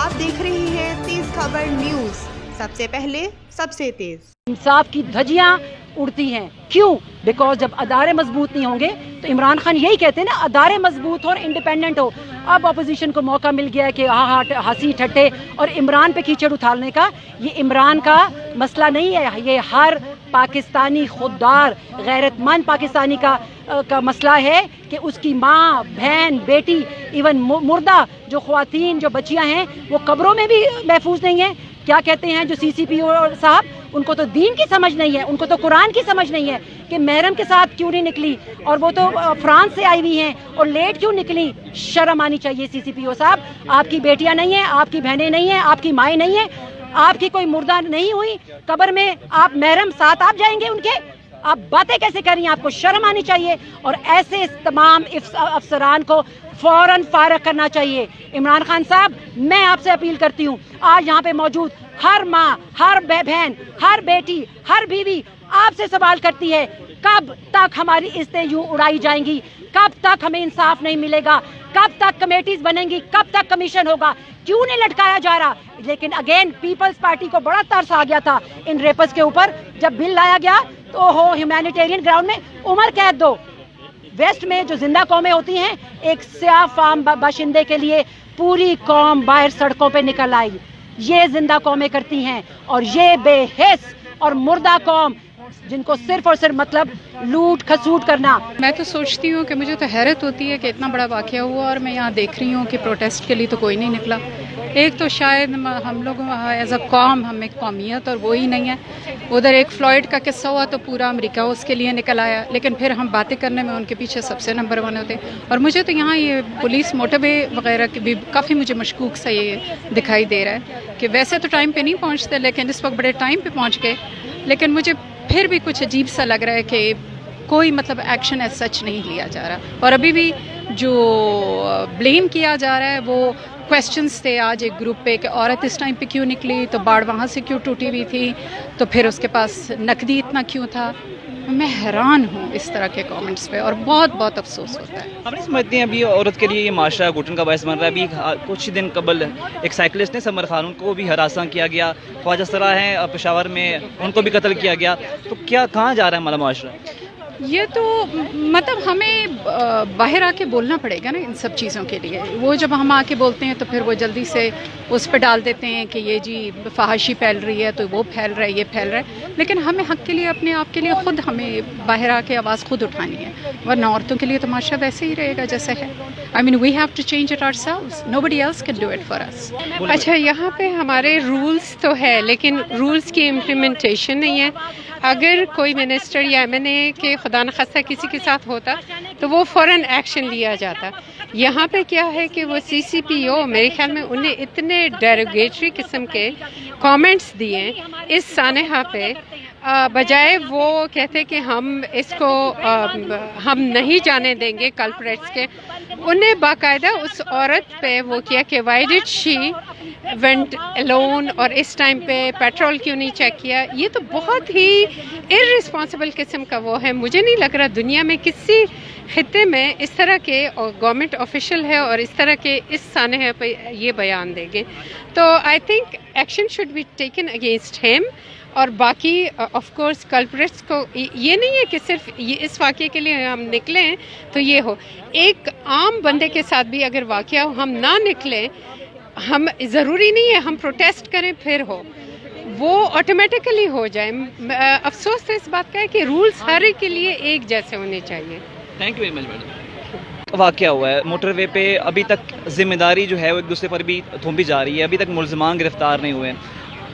आप देख रहे हैं तेज खबर न्यूज, सबसे पहले सबसे तेज। इंसाफ की धज्जियां उड़ती हैं, क्यों? बिकॉज जब अदारे मजबूत नहीं होंगे तो इमरान खान यही कहते हैं ना, अदारे मजबूत हो और इंडिपेंडेंट हो। अब अपोजिशन को मौका मिल गया है कि हंसी ठट्टे और इमरान पे कीचड़ उछालने का। ये इमरान का मसला नहीं है, ये हर पाकिस्तानी खुददार गैरतमंद पाकिस्तानी का मसला है कि उसकी माँ, बहन, बेटी, इवन मुर्दा जो ख्वातीन, जो बच्चियाँ हैं, वो कब्रों में भी महफूज नहीं है। क्या कहते हैं जो CCPO साहब, उनको तो दीन की समझ नहीं है, उनको तो कुरान की समझ नहीं है कि महरम के साथ क्यों नहीं निकली, और वो तो फ्रांस से आई हुई हैं और लेट क्यों निकली। शर्म आनी चाहिए CCPO साहब। आपकी बेटियां नहीं हैं, आपकी बहनें नहीं हैं, आपकी माएँ नहीं हैं, आपकी कोई मुर्दा नहीं हुई कब्र में, आप महरम साथ आप जाएंगे उनके? आप बातें कैसे कर रही हैं? आपको शर्म आनी चाहिए। और ऐसे तमाम अफसरान को फौरन फारग करना चाहिए। इमरान खान साहब, मैं आपसे अपील करती हूँ, आज यहाँ पे मौजूद हर माँ, हर बहन, हर बेटी, हर बीवी आपसे सवाल करती है, कब तक हमारी इज्जतें यूं उड़ाई जाएंगी? कब तक हमें इंसाफ नहीं मिलेगा? कब तक कमेटीज बनेंगी? कब तक कमीशन होगा? क्यों नहीं लटकाया जा रहा? लेकिन अगेन पीपल्स पार्टी को बड़ा तरस आ गया था इन रेपर्स के ऊपर। जब बिल लाया गया तो हो ह्यूमैनिटेरियन ग्राउंड में उम्र कैद दो। वेस्ट में जो जिंदा कौमें होती हैं, एक स्याह फार्म बाशिंदे के लिए पूरी कौम बाहर सड़कों पे निकल आई। ये जिंदा कौमें करती हैं, और ये बेहिस और मुर्दा कौम जिनको सिर्फ और सिर्फ मतलब लूट खसूट करना। मैं तो सोचती हूँ कि मुझे तो हैरत होती है कि इतना बड़ा वाक़या हुआ और मैं यहाँ देख रही हूँ कि प्रोटेस्ट के लिए तो कोई नहीं निकला। एक तो शायद हम लोग एज अ कौम, हम एक कौमियत और वो ही नहीं है। उधर एक फ्लॉयड का किस्सा हुआ तो पूरा अमेरिका उसके लिए निकल आया, लेकिन फिर हम बातें करने में उनके पीछे सबसे नंबर 1 होते। और मुझे तो यहाँ ये पुलिस मोटरवे वगैरह की भी काफ़ी मुझे मशकूक सा ये दिखाई दे रहा है कि वैसे तो टाइम पे नहीं पहुँचते, लेकिन इस वक्त बड़े टाइम पे पहुँच गए। लेकिन मुझे फिर भी कुछ अजीब सा लग रहा है कि कोई मतलब एक्शन एज सच नहीं लिया जा रहा। और अभी भी जो ब्लेम किया जा रहा है वो क्वेश्चंस थे आज एक ग्रुप पे कि औरत इस टाइम पे क्यों निकली, तो बाढ़ वहाँ से क्यों टूटी हुई थी, तो फिर उसके पास नकदी इतना क्यों था। मैं हैरान हूँ इस तरह के कमेंट्स पे और बहुत बहुत अफसोस होता है। आप नहीं समझते हैं अभी औरत के लिए ये माशरा घुटन का बायस बन रहा है? अभी कुछ दिन कबल एक साइकिलिस्ट ने समर खान, उनको भी हरासा किया गया। ख्वाजा सरा हैं पेशावर में, उनको भी कत्ल किया गया। तो क्या कहाँ जा रहा है हमारा माशरा? ये तो मतलब हमें बाहर आके बोलना पड़ेगा ना इन सब चीज़ों के लिए। वो जब हम आके बोलते हैं तो फिर वो जल्दी से उस पर डाल देते हैं कि ये जी फहाशी फैल रही है, तो वो फैल रहा है, ये फैल रहा है। लेकिन हमें हक के लिए, अपने आप के लिए खुद हमें बाहर आके आवाज़ खुद उठानी है, वरना औरतों के लिए तमाशा वैसे ही रहेगा जैसे है। I mean we have to change it ourselves, nobody else can do it for us. अच्छा, यहाँ पे हमारे रूल्स तो है, लेकिन रूल्स की इम्प्लीमेंटेशन नहीं है। अगर कोई मिनिस्टर या MNA के खुदा न खास्ता किसी के साथ होता तो वो फ़ौरन एक्शन लिया जाता। यहाँ पे क्या है कि वो CCPO, मेरे ख्याल में उन्हें इतने डेरोगेटरी किस्म के कमेंट्स दिए इस सानहा पे, बजाय वो कहते कि हम इसको हम नहीं जाने देंगे कल्प्रेट्स के। उन्हें बाकायदा उस औरत पे वो किया कि why did she went alone, और इस टाइम पे पेट्रोल क्यों नहीं चेक किया। ये तो बहुत ही इररिस्पॉन्सिबल किस्म का वो है। मुझे नहीं लग रहा दुनिया में किसी खित्ते में इस तरह के गवर्नमेंट ऑफिशियल है और इस तरह के इस सानहे पे ये बयान देंगे। तो I think action should be taken against him. और बाकी ऑफ कोर्स कल्प्रेट्स को ये नहीं है कि सिर्फ ये इस वाक़े के लिए हम निकले हैं तो ये हो। एक आम बंदे के साथ भी अगर वाक़या हो, हम ना निकले, हम ज़रूरी नहीं है हम प्रोटेस्ट करें फिर हो, वो ऑटोमेटिकली हो जाए। अफसोस तो इस बात का है कि रूल्स हर एक के लिए एक जैसे होने चाहिए। Thank you very much madam. वाक़या हुआ है मोटरवे पे, अभी तक जिम्मेदारी जो है वो एक दूसरे पर भी थोपी जा रही है। अभी तक मुलजमान गिरफ्तार नहीं हुए।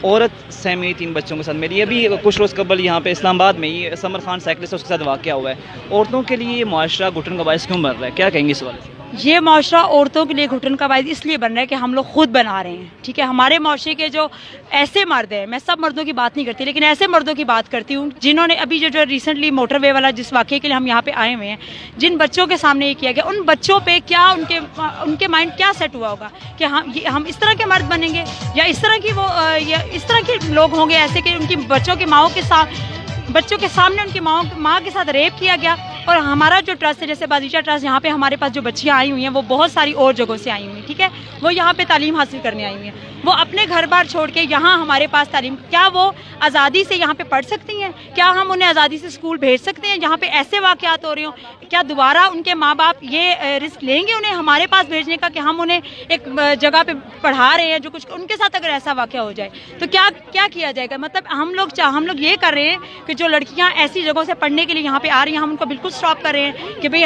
औरत सहमी 3 बच्चों के साथ मेरी अभी कुछ रोज़ कबल यहाँ पे इस्लामाबाद में ये समर खान साइकिलिस्ट उसके साथ वाक़या हुआ है। औरतों के लिए ये मुआशरा घुटन का बायस क्यों बन रहा है? क्या कहेंगे इस वाले से? ये मुआशरा औरतों के लिए घुटन का बायस इसलिए बन रहा है कि हम लोग खुद बना रहे हैं। ठीक है, हमारे मुआशरे के जो ऐसे मर्द हैं, मैं सब मर्दों की बात नहीं करती, लेकिन ऐसे मर्दों की बात करती हूँ जिन्होंने अभी जो रिसेंटली मोटरवे वाला जिस वाक़े के लिए हम यहाँ पे आए हुए हैं, जिन बच्चों के सामने ये किया गया, उन बच्चों पे क्या उनके माइंड क्या सेट हुआ होगा कि हम इस तरह के मर्द बनेंगे, या इस तरह की या इस तरह के लोग होंगे ऐसे कि उनकी बच्चों के सामने उनकी माँ के साथ रेप किया गया। اور ہمارا جو ٹرسٹ ہے جیسے بازیچہ ٹرسٹ یہاں پہ ہمارے پاس جو بچیاں آئی ہوئی ہیں وہ بہت ساری اور جگہوں سے آئی ہوئی ہیں, ٹھیک ہے, وہ یہاں پہ تعلیم حاصل کرنے آئی ہوئی ہیں, وہ اپنے گھر بار چھوڑ کے یہاں ہمارے پاس تعلیم, کیا وہ آزادی سے یہاں پہ پڑھ سکتی ہیں؟ کیا ہم انہیں آزادی سے اسکول بھیج سکتے ہیں جہاں پہ ایسے واقعات ہو رہے ہوں؟ کیا دوبارہ ان کے ماں باپ یہ رسک لیں گے انہیں ہمارے پاس بھیجنے کا کہ ہم انہیں ایک جگہ پہ پڑھا رہے ہیں جو کچھ ان کے ساتھ اگر ایسا واقعہ ہو جائے تو کیا کیا جائے گا؟ مطلب ہم لوگ یہ کر رہے ہیں کہ جو لڑکیاں ایسی جگہوں سے پڑھنے کے لیے یہاں پہ آ رہی ہیں ہم ان کو بالکل اسٹاپ کر رہے ہیں کہ بھئی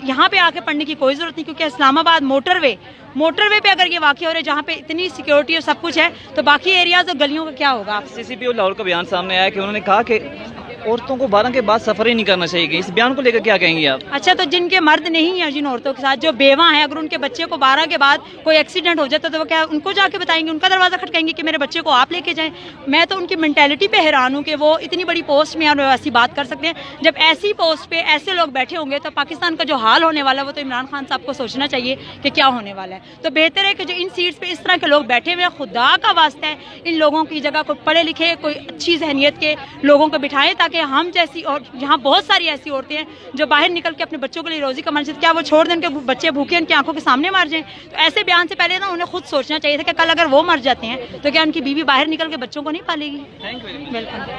یہاں پہ آ کے پڑھنے کی کوئی ضرورت نہیں, کیونکہ اسلام آباد موٹر وے پہ اگر یہ واقع ہو رہا ہے جہاں پہ اتنی سیکیورٹی اور سب کچھ ہے تو باقی ایریاز اور گلیوں کا کیا ہوگا؟ CCPO لاہور کا بیان سامنے آیا کہ انہوں نے کہا کہ عورتوں کو 12 کے بعد سفر ہی نہیں کرنا چاہیے. اس بیان کو لے کر کیا کہیں گے آپ؟ اچھا, تو جن کے مرد نہیں ہیں, جن عورتوں کے ساتھ جو بیوہ ہیں, اگر ان کے بچے کو 12 کے بعد کوئی ایکسیڈنٹ ہو جاتا تو وہ کیا ان کو جا کے بتائیں گے, ان کا دروازہ کھٹکائیں گے کہ میرے بچے کو آپ لے کے جائیں؟ میں تو ان کی مینٹیلٹی پہ حیران ہوں کہ وہ اتنی بڑی پوسٹ میں اور ایسی بات کر سکتے ہیں. جب ایسی پوسٹ پہ ایسے لوگ بیٹھے ہوں گے تو پاکستان کا جو حال ہونے والا ہے وہ تو عمران خان صاحب کو سوچنا چاہیے کہ کیا ہونے والا ہے. تو بہتر ہے کہ جو ان سیٹس پہ اس طرح کے لوگ بیٹھے ہوئے ہیں, خدا کا واسطہ ہے ان لوگوں کی جگہ کوئی پڑھے لکھے کوئی اچھی ذہنیت کے لوگوں کو بٹھائیں تاکہ ہم جیسی, اور یہاں بہت ساری ایسی عورتیں ہیں جو باہر نکل کے اپنے بچوں کے لیے روزی کمانا چاہتی ہیں, کیا وہ چھوڑ دیں کہ بچے بھوکے ان کی آنکھوں کے سامنے مر جائیں؟ تو ایسے بیان سے پہلے نا انہیں خود سوچنا چاہیے تھا کہ کل اگر وہ مر جاتے ہیں تو کیا ان کی بیوی باہر نکل کے بچوں کو نہیں پالے گی؟ Thank you. ویلکم.